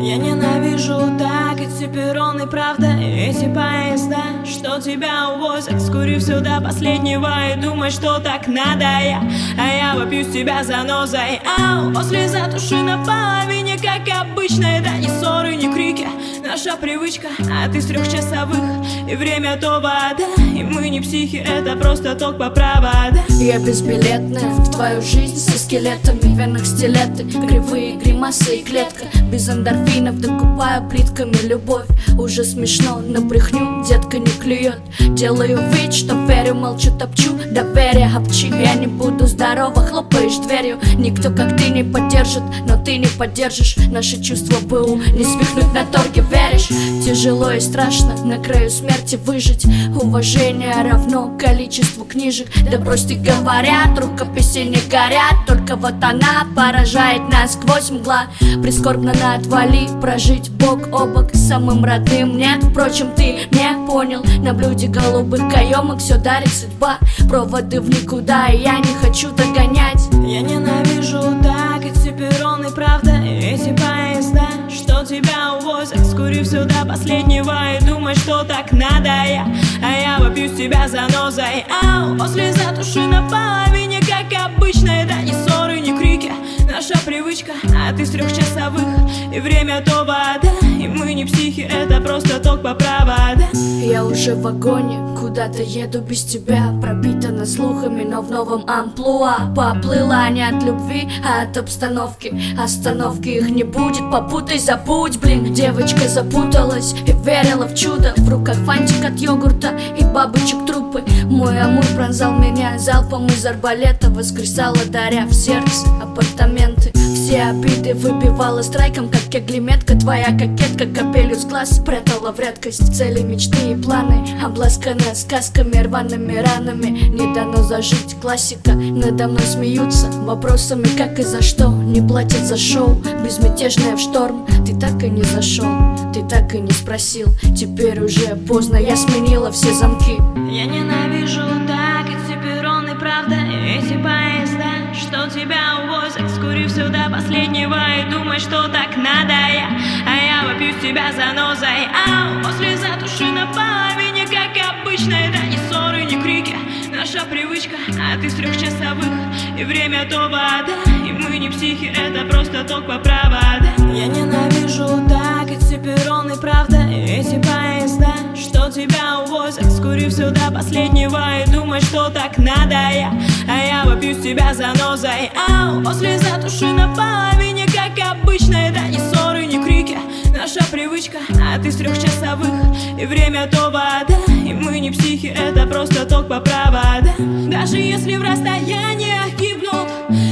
Я ненавижу так эти перроны, правда, эти поезда, что тебя увозят, скурив сюда последнего и думай, что так надо а я вопью с тебя занозой. Ау, после затуши на половине, как обычно, это не ссоры, не крики, наша привычка, а ты с трехчасовых, и время то вода, и мы не психи, это просто ток по проводам. Я безбилетная в твою жизнь со скелетами, в венах стилеты, кривые гримасы и клетка. Без эндорфинов докупаю плитками любовь. Уже смешно, но брехню детка не клюет. Делаю вид, что верю, молчу, топчу, доверие обчи. Я не буду здорова, хлопаешь дверью. Никто как ты не поддержит, но ты не поддержишь наши чувства БУ. Не свихнуть на торге, веришь? Тяжело и страшно на краю смерти выжить. Уважение равно количеству книжек. Да просто говорят, рукописи не горят. Только вот она поражает насквозь мгла. Прискорбно на отвали прожить бок о бок с самым родным. Нет, впрочем, ты не понял. На блюде голубых каемок все дарит судьба. Проводы в никуда, и я не хочу догонять. Я ненавижу так эти перроны, правда, эти поезда, что тебя увозят, скурив сюда последнего и думай, что так надо а я вопью с тебя занозой. Ау, после затуши на половине, как обычно, это не ссоры, не крики, наша привычка, а ты с трехчасовых, и время то вода, и мы не психи, это просто ток по проводам. Я уже в вагоне, куда-то еду без тебя. Пропитана слухами, но в новом амплуа. Поплыла не от любви, а от обстановки. Остановки их не будет, попутай, забудь, блин. Девочка запуталась и верила в чудо. В руках фантик от йогурта и бабочек трупы. Мой амур пронзал меня залпом из арбалета. Воскресала, даря в сердце апартаменты. Все обиды выбивала страйком, как кеглеметка. Твоя кокетка капелью с глаз спрятала в редкость. Цели, мечты и планы обласканы сказками, рваными ранами. Не дано зажить, классика. Надо мной смеются вопросами, как и за что. Не платят за шоу, безмятежная в шторм. Ты так и не зашел, ты так и не спросил. Теперь уже поздно, я сменила все замки. Я ненавижу так эти перроны, правда, эти поезда, что тебя увозят, скурив сюда последнего и думай, что так надо а я вопью с тебя занозой. Ау, после затуши на половине, как обычно, это не ссоры, не крики, наша привычка, а ты с трехчасовых, и время то вода, и мы не психи, это просто ток по проводам. Я ненавижу так эти перроны, правда, эти поезда, что тебя увозят, скурив сюда последнего и думай, что так надо а я вопью с тебя занозой. Ау, после затуши на половине, как обычно, это не ссоры, не крики, наша привычка, а ты с трехчасовых, и время то вода, и мы не психи, это просто ток по проводам. Даже если в расстояниях гибнут,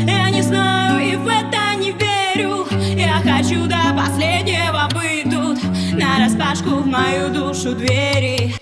я не знаю и в это не верю. Я хочу до последнего быть тут, нараспашку в мою душу двери.